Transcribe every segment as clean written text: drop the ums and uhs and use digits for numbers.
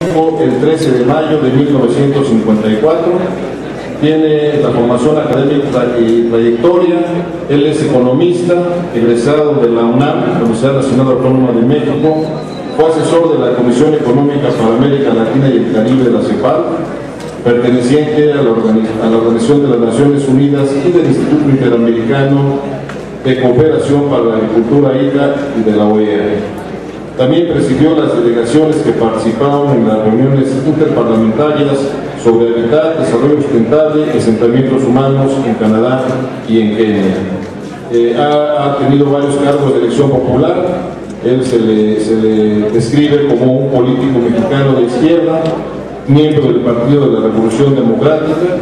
El 13 de mayo de 1954, tiene la formación académica y trayectoria. Él es economista, egresado de la UNAM, Universidad Nacional Autónoma de México, fue asesor de la Comisión Económica para América Latina y el Caribe de la CEPAL, perteneciente a la Organización de las Naciones Unidas y del Instituto Interamericano de Cooperación para la Agricultura ICA y de la OEA. También presidió las delegaciones que participaron en las reuniones interparlamentarias sobre hábitat, desarrollo sustentable y asentamientos humanos en Canadá y en Kenia. Ha tenido varios cargos de elección popular. Él se le describe como un político mexicano de izquierda, miembro del Partido de la Revolución Democrática.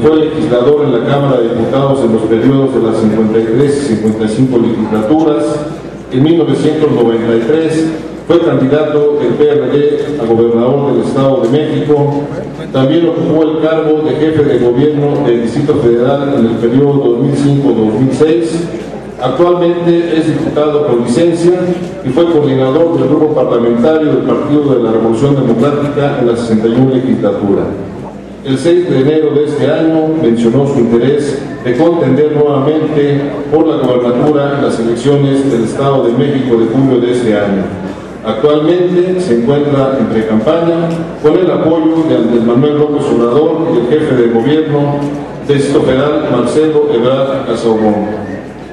Fue legislador en la Cámara de Diputados en los periodos de las 53 y 55 legislaturas. En 1993 fue candidato del PRD a gobernador del Estado de México. También ocupó el cargo de jefe de gobierno del Distrito Federal en el periodo 2005-2006. Actualmente es diputado por licencia y fue coordinador del grupo parlamentario del Partido de la Revolución Democrática en la 61 legislatura. El 6 de enero de este año mencionó su interés de contender nuevamente por la gobernatura en las elecciones del Estado de México de julio de este año. Actualmente se encuentra en pre-campaña con el apoyo de Andrés Manuel López Obrador y el jefe de gobierno del Distrito Federal, Marcelo Ebrard Casaubon.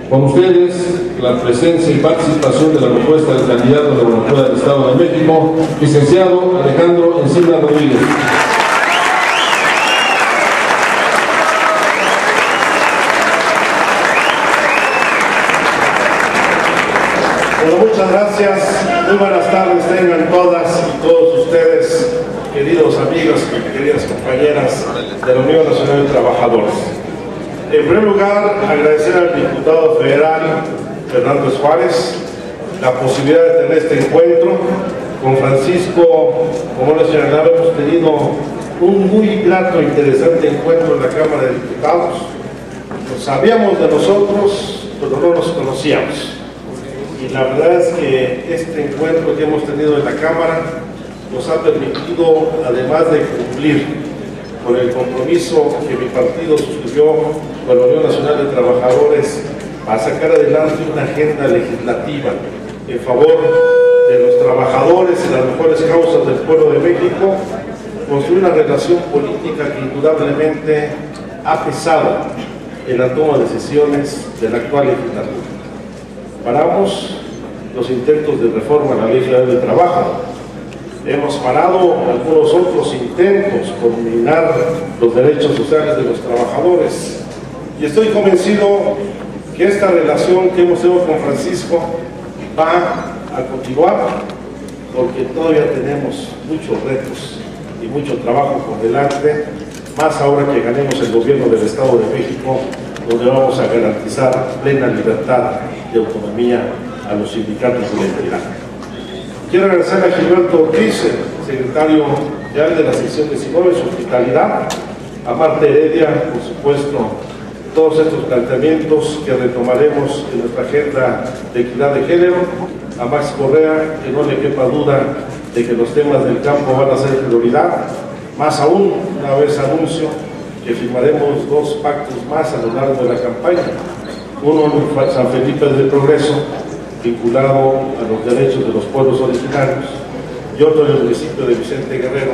Con ustedes, la presencia y participación de la propuesta del candidato a la gobernatura del Estado de México, licenciado Alejandro Encina Rodríguez. Bueno, muchas gracias. Muy buenas tardes tengan todas y todos ustedes, queridos amigos y queridas compañeras de la Unión Nacional de Trabajadores. En primer lugar, agradecer al diputado federal Fernando Juárez la posibilidad de tener este encuentro. Con Francisco, como lo señalaba, hemos tenido un muy grato e interesante encuentro en la Cámara de Diputados. Sabíamos de nosotros, pero no nos conocíamos. Y la verdad es que este encuentro que hemos tenido en la Cámara nos ha permitido, además de cumplir con el compromiso que mi partido suscribió con la Unión Nacional de Trabajadores a sacar adelante una agenda legislativa en favor de los trabajadores y las mejores causas del pueblo de México, construir una relación política que indudablemente ha pesado en la toma de decisiones de la actual legislatura. Paramos los intentos de reforma a la Ley Federal del Trabajo. Hemos parado algunos otros intentos por eliminar los derechos sociales de los trabajadores. Y estoy convencido que esta relación que hemos tenido con Francisco va a continuar, porque todavía tenemos muchos retos y mucho trabajo por delante, más ahora que ganemos el gobierno del Estado de México, donde vamos a garantizar plena libertad y autonomía a los sindicatos de la entidad. Quiero agradecer a Gilberto Ortiz, secretario general de la sección 19, su hospitalidad, a Marta Heredia, por supuesto, todos estos planteamientos que retomaremos en nuestra agenda de equidad de género, a Max Correa, que no le quepa duda de que los temas del campo van a ser prioridad, más aún, una vez anuncio que firmaremos 2 pactos más a lo largo de la campaña, uno en San Felipe del Progreso, vinculado a los derechos de los pueblos originarios, y otro en el municipio de Vicente Guerrero,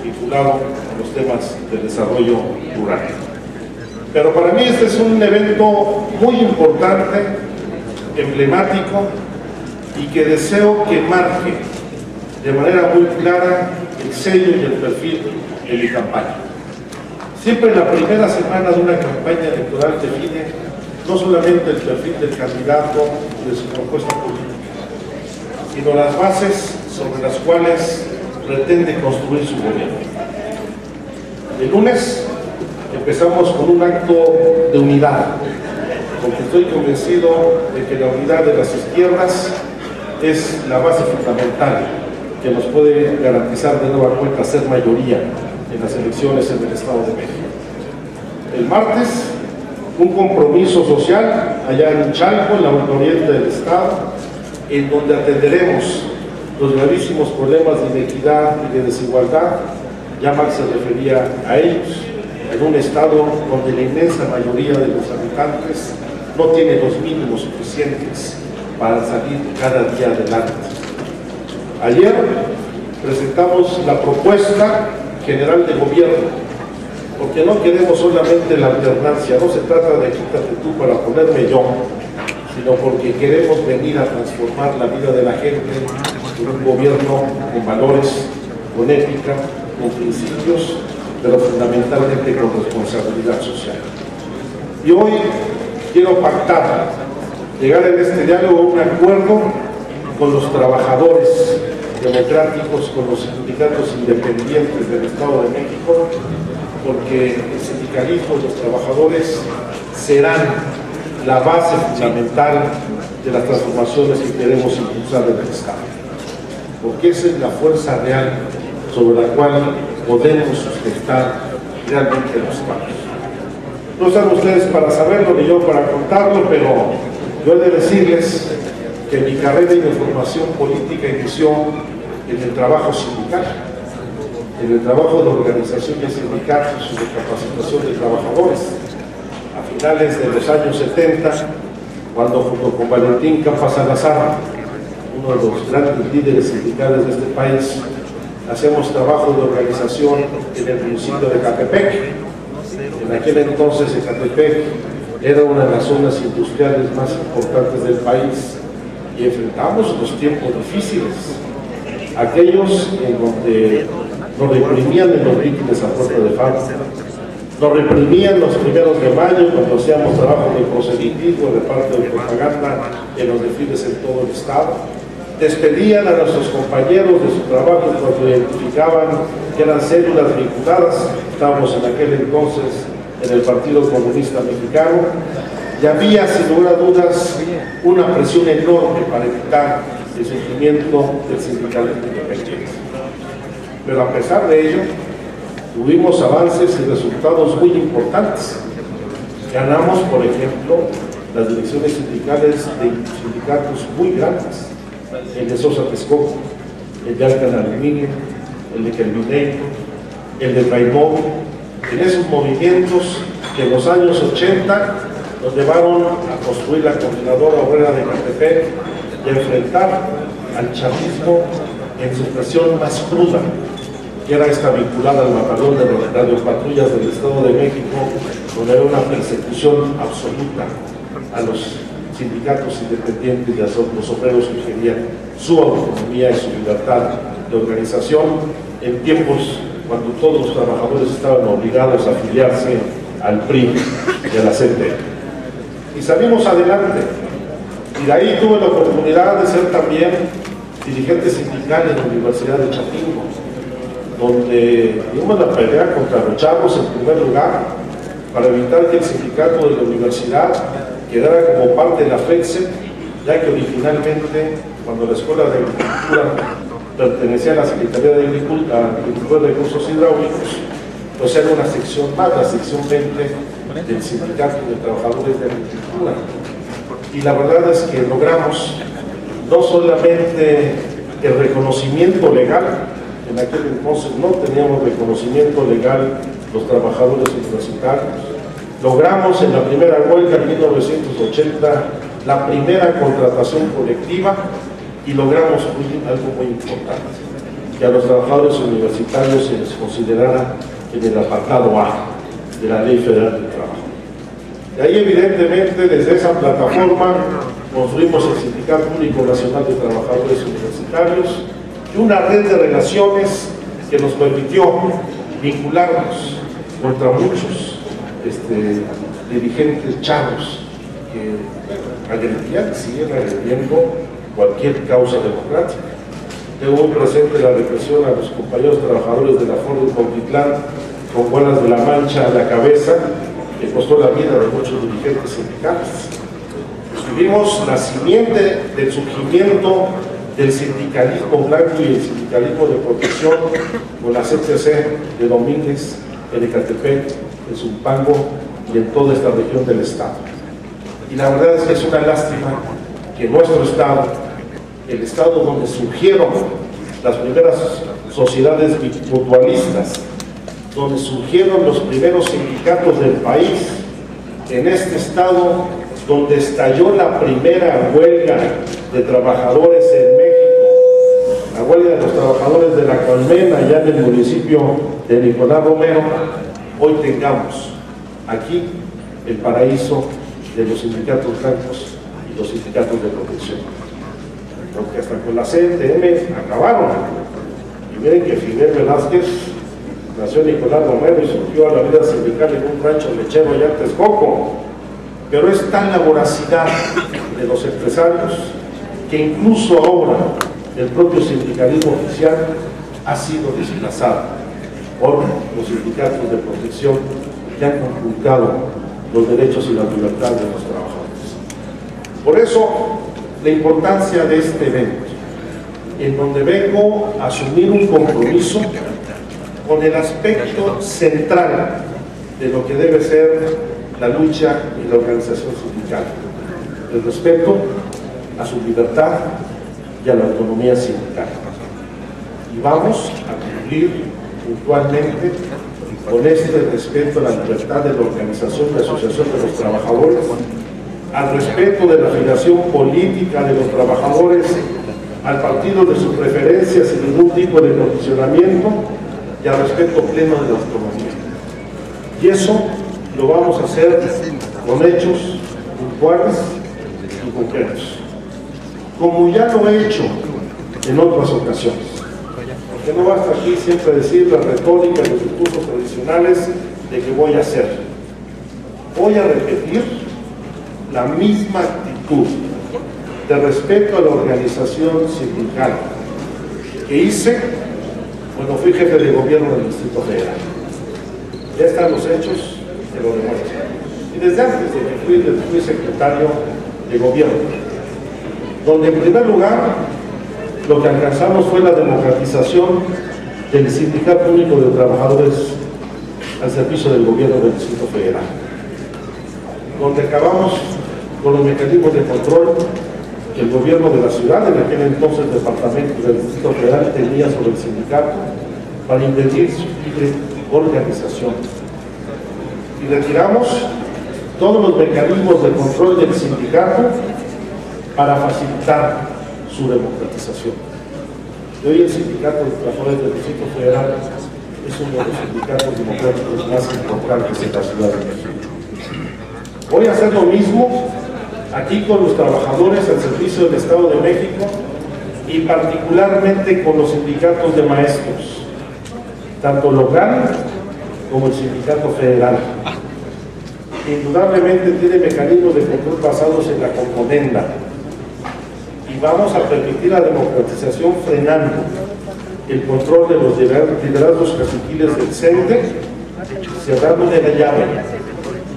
vinculado a los temas del desarrollo rural. Pero para mí este es un evento muy importante, emblemático, y que deseo que marque de manera muy clara el sello y el perfil de mi campaña. Siempre en la primera semana de una campaña electoral define no solamente el perfil del candidato de su propuesta política, sino las bases sobre las cuales pretende construir su gobierno. El lunes empezamos con un acto de unidad, porque estoy convencido de que la unidad de las izquierdas es la base fundamental que nos puede garantizar de nueva cuenta ser mayoría en las elecciones en el Estado de México. El martes, un compromiso social allá en Chalco, en la oriente del Estado, en donde atenderemos los gravísimos problemas de inequidad y de desigualdad. Ya Max se refería a ellos, en un estado donde la inmensa mayoría de los habitantes no tiene los mínimos suficientes para salir cada día adelante. Ayer presentamos la propuesta general de gobierno, porque no queremos solamente la alternancia, no se trata de quítate tú para ponerme yo, sino porque queremos venir a transformar la vida de la gente en un gobierno con valores, con ética, con principios, pero fundamentalmente con responsabilidad social. Y hoy quiero pactar, llegar en este diálogo a un acuerdo con los trabajadores democráticos, con los sindicatos independientes del Estado de México, porque el sindicalismo y los trabajadores serán la base fundamental de las transformaciones que queremos impulsar en el Estado, porque esa es la fuerza real sobre la cual podemos sustentar realmente los cambios. No están ustedes para saberlo ni yo para contarlo, pero yo he de decirles que mi carrera y mi formación política inició en el trabajo sindical, en el trabajo de organización de sindicatos y de capacitación de trabajadores. A finales de los años 70, cuando junto con Valentín Campa Salazar, uno de los grandes líderes sindicales de este país, hacemos trabajo de organización en el municipio de Ecatepec. En aquel entonces Ecatepec era una de las zonas industriales más importantes del país y enfrentamos los tiempos difíciles, aquellos en donde nos reprimían en los mítines a puerta de fábrica, nos reprimían los primeros de mayo cuando hacíamos trabajo de proselitismo, de parte de propaganda en los desfiles en todo el estado, despedían a nuestros compañeros de su trabajo cuando identificaban que eran células vinculadas. Estábamos en aquel entonces en el Partido Comunista Mexicano y había sin lugar a dudas una presión enorme para evitar el surgimiento del sindicalismo independiente. Pero a pesar de ello, tuvimos avances y resultados muy importantes. Ganamos, por ejemplo, las direcciones sindicales de sindicatos muy grandes, el de Sosa Texcoco, el de Alcan Aluminio, el de Kelvineiro, el de Traimón, en esos movimientos que en los años 80 nos llevaron a construir la Coordinadora Obrera de Ecatepec y a enfrentar al chavismo en su expresión más cruda, que era esta vinculada al batallón de radiopatrullas del Estado de México, donde era una persecución absoluta a los sindicatos independientes y a los obreros que querían su autonomía y su libertad de organización en tiempos cuando todos los trabajadores estaban obligados a afiliarse al PRI y a la CNT. Y salimos adelante, y de ahí tuve la oportunidad de ser también dirigente sindical en la Universidad de Chapingo, donde dimos la pelea contra los chavos en primer lugar para evitar que el sindicato de la universidad quedara como parte de la FEDSE, ya que originalmente, cuando la Escuela de Agricultura pertenecía a la Secretaría de Agricultura de Recursos Hidráulicos, pues era una sección más, la sección 20 del Sindicato de Trabajadores de Agricultura. Y la verdad es que logramos no solamente el reconocimiento legal, en aquel entonces no teníamos reconocimiento legal los trabajadores universitarios, logramos en la primera huelga en 1980 la primera contratación colectiva y logramos algo muy importante, que a los trabajadores universitarios se les considerara en el apartado A de la Ley Federal del Trabajo. De ahí evidentemente desde esa plataforma construimos el Sindicato Único Nacional de Trabajadores Universitarios y una red de relaciones que nos permitió vincularnos contra muchos dirigentes chavos que agredían, siguen agrediendo cualquier causa democrática. Tengo muy presente la represión a los compañeros trabajadores de la Ford de Cuautitlán con bolas de la mancha a la cabeza, que costó la vida de muchos dirigentes sindicales. Vimos la simiente del surgimiento del sindicalismo blanco y el sindicalismo de protección con la CTC de Domínguez, en Ecatepec, en Zumpango y en toda esta región del estado. Y la verdad es que es una lástima que nuestro estado, el estado donde surgieron las primeras sociedades mutualistas, donde surgieron los primeros sindicatos del país, en este estado donde estalló la primera huelga de trabajadores en México, la huelga de los trabajadores de la Colmena, allá en el municipio de Nicolás Romero, hoy tengamos aquí el paraíso de los sindicatos blancos y los sindicatos de protección. Porque hasta con la CNTM acabaron. Y miren que Fidel Velázquez nació en Nicolás Romero y surgió a la vida sindical en un rancho lechero allá en Texcoco. Pero es tan la voracidad de los empresarios que incluso ahora el propio sindicalismo oficial ha sido desplazado por los sindicatos de protección que han conculcado los derechos y las libertades de los trabajadores. Por eso, la importancia de este evento, en donde vengo a asumir un compromiso con el aspecto central de lo que debe ser la lucha y la organización sindical, el respeto a su libertad y a la autonomía sindical. Y vamos a cumplir puntualmente con este respeto a la libertad de la organización y asociación de los trabajadores, al respeto de la afiliación política de los trabajadores, al partido de sus preferencias sin ningún tipo de condicionamiento y al respeto pleno de la autonomía. Y eso lo vamos a hacer con hechos puntuales y concretos, como ya lo he hecho en otras ocasiones. Porque no basta aquí siempre decir la retórica y los discursos tradicionales de que voy a hacer. Voy a repetir la misma actitud de respeto a la organización sindical que hice cuando fui jefe de gobierno del Distrito Federal. Ya están los hechos que lo demuestran. Y desde antes de que fui secretario de gobierno, donde en primer lugar lo que alcanzamos fue la democratización del Sindicato Único de Trabajadores al servicio del gobierno del Distrito Federal, donde acabamos con los mecanismos de control que el gobierno de la ciudad, en aquel entonces departamento del Distrito Federal, tenía sobre el sindicato para impedir su libre organización. Y retiramos todos los mecanismos de control del sindicato para facilitar su democratización. Y hoy el Sindicato de Trabajadores del Distrito Federal es uno de los sindicatos democráticos más importantes en la Ciudad de México. Voy a hacer lo mismo aquí con los trabajadores al servicio del Estado de México y particularmente con los sindicatos de maestros, tanto local como el sindicato federal. Indudablemente tiene mecanismos de control basados en la componenda y vamos a permitir la democratización frenando el control de los liderazgos caciquiles del CENTE, cerrándole la llave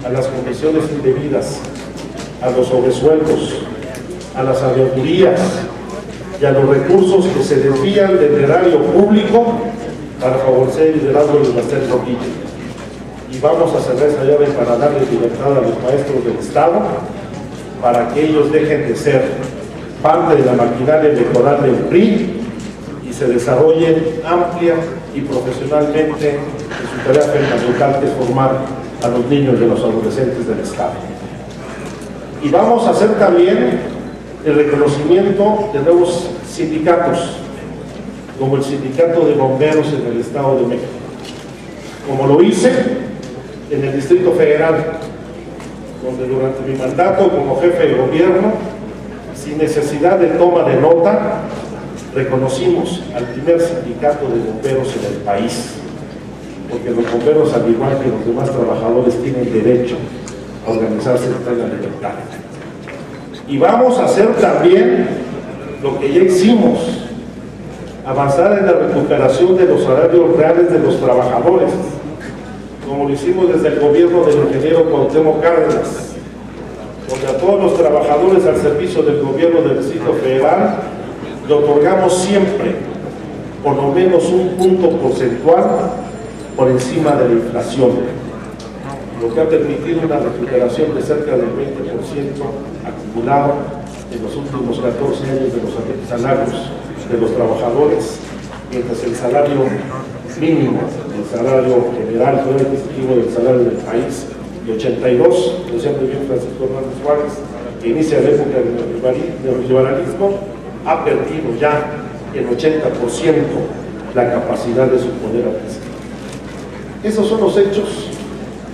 a las comisiones indebidas, a los sobresueldos, a las auditorías y a los recursos que se desvían del erario público para favorecer el liderazgo de Marcelo Trujillo. Y vamos a cerrar esa llave para darle libertad a los maestros del Estado, para que ellos dejen de ser parte de la maquinaria electoral del PRI y se desarrollen amplia y profesionalmente en su tarea fundamental, que es formar a los niños y a los adolescentes del Estado. Y vamos a hacer también el reconocimiento de nuevos sindicatos, como el Sindicato de Bomberos en el Estado de México, como lo hice en el Distrito Federal, donde durante mi mandato como jefe de gobierno, sin necesidad de toma de nota, reconocimos al primer sindicato de bomberos en el país, porque los bomberos, al igual que los demás trabajadores, tienen derecho a organizarse en plena libertad. Y vamos a hacer también lo que ya hicimos, avanzar en la recuperación de los salarios reales de los trabajadores, como lo hicimos desde el gobierno del ingeniero Cuauhtémoc Cárdenas, donde a todos los trabajadores al servicio del gobierno del Distrito Federal le otorgamos siempre por lo menos un punto porcentual por encima de la inflación, lo que ha permitido una recuperación de cerca del 20% acumulado en los últimos 14 años de los salarios de los trabajadores, mientras el salario mínimo, el salario general, el adquisitivo del salario del país, de 82, lo decía muy bien Francisco Hernández Juárez, que inicia la época del neoliberalismo, ha perdido ya el 80% la capacidad de su poder adquisitivo. Esos son los hechos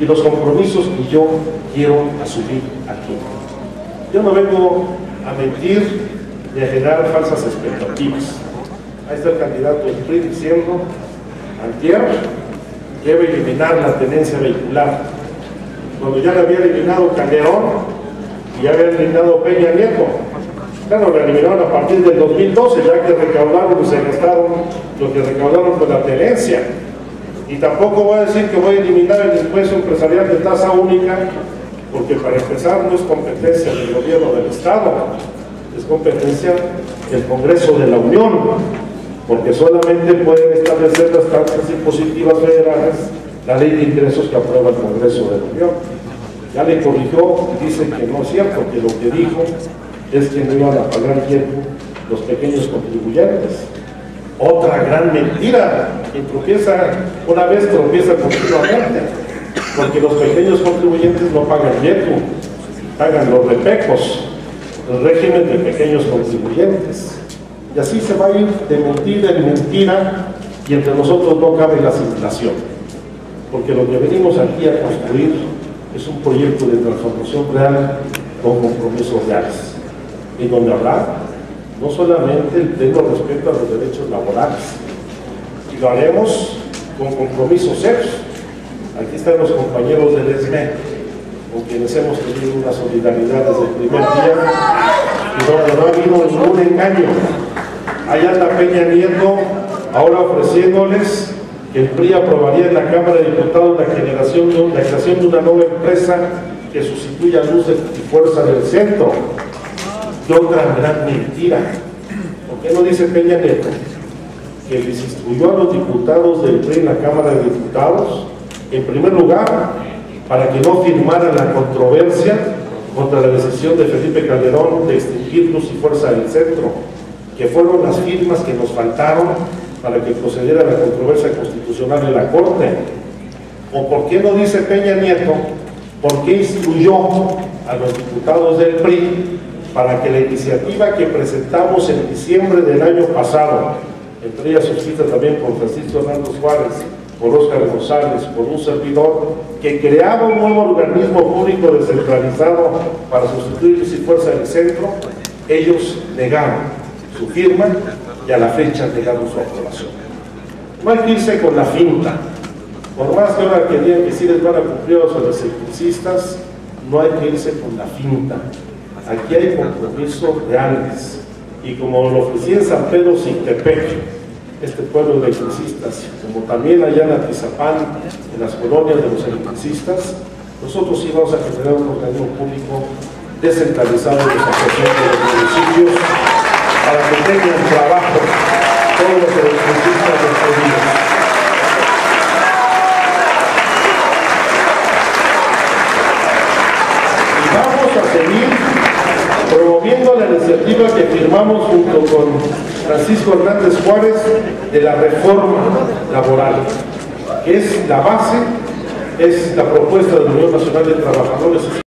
y los compromisos que yo quiero asumir aquí. Yo no vengo a mentir ni a generar falsas expectativas. Ahí está el candidato del PRI diciendo antier que debe eliminar la tenencia vehicular, cuando ya le había eliminado Calderón y ya había eliminado Peña Nieto. Claro, la eliminaron a partir del 2012, ya que recaudaron y se gastaron lo que recaudaron con la tenencia. Y tampoco voy a decir que voy a eliminar el impuesto empresarial de tasa única, porque para empezar no es competencia del gobierno del Estado, es competencia del Congreso de la Unión, porque solamente pueden establecer las tasas impositivas federales la ley de ingresos que aprueba el Congreso de la Unión. Ya le corrigió y dice que no es cierto, que lo que dijo es que no iban a pagar tiempo los pequeños contribuyentes. Otra gran mentira, que tropieza una vez, tropieza continuamente, porque los pequeños contribuyentes no pagan tiempo, pagan los repecos, el régimen de pequeños contribuyentes. Y así se va a ir de mentira en mentira, y entre nosotros no cabe la simulación, porque lo que venimos aquí a construir es un proyecto de transformación real con compromisos reales, y donde habrá no solamente el pleno respeto a los derechos laborales, y lo haremos con compromisos serios. Aquí están los compañeros del ESME, con quienes hemos tenido una solidaridad desde el primer día, y donde no ha habido ningún engaño. Allá anda Peña Nieto, ahora ofreciéndoles que el PRI aprobaría en la Cámara de Diputados la creación de una nueva empresa que sustituya a Luz y Fuerza del Centro. Y otra gran mentira. ¿Por qué no dice Peña Nieto que les instruyó a los diputados del PRI en la Cámara de Diputados, en primer lugar, para que no firmaran la controversia contra la decisión de Felipe Calderón de extinguir Luz y Fuerza del Centro, que fueron las firmas que nos faltaron para que procediera la controversia constitucional en la Corte? ¿O por qué no dice Peña Nieto por qué instruyó a los diputados del PRI para que la iniciativa que presentamos en diciembre del año pasado, entre ellas suscrita también por Francisco Hernández Juárez, por Óscar González, por un servidor, que creaba un nuevo organismo público descentralizado para sustituir Luz y Fuerza del Centro, ellos negaron su firma y a la fecha negaron su aprobación? No hay que irse con la finta. Por más que ahora querían que sí les van a cumplir a los electricistas, no hay que irse con la finta. Aquí hay compromisos reales, y como lo ofrecí en San Pedro Sintepec, este pueblo de electricistas, como también allá en Atizapán, en las colonias de los electricistas, nosotros sí vamos a generar un organismo público descentralizado en los asociaciones de los municipios para que tengan trabajo todos los electricistas despedidos. Y vamos a seguir promoviendo la iniciativa que firmamos junto con Francisco Hernández Juárez de la reforma laboral, que es la base, es la propuesta de la Unión Nacional de Trabajadores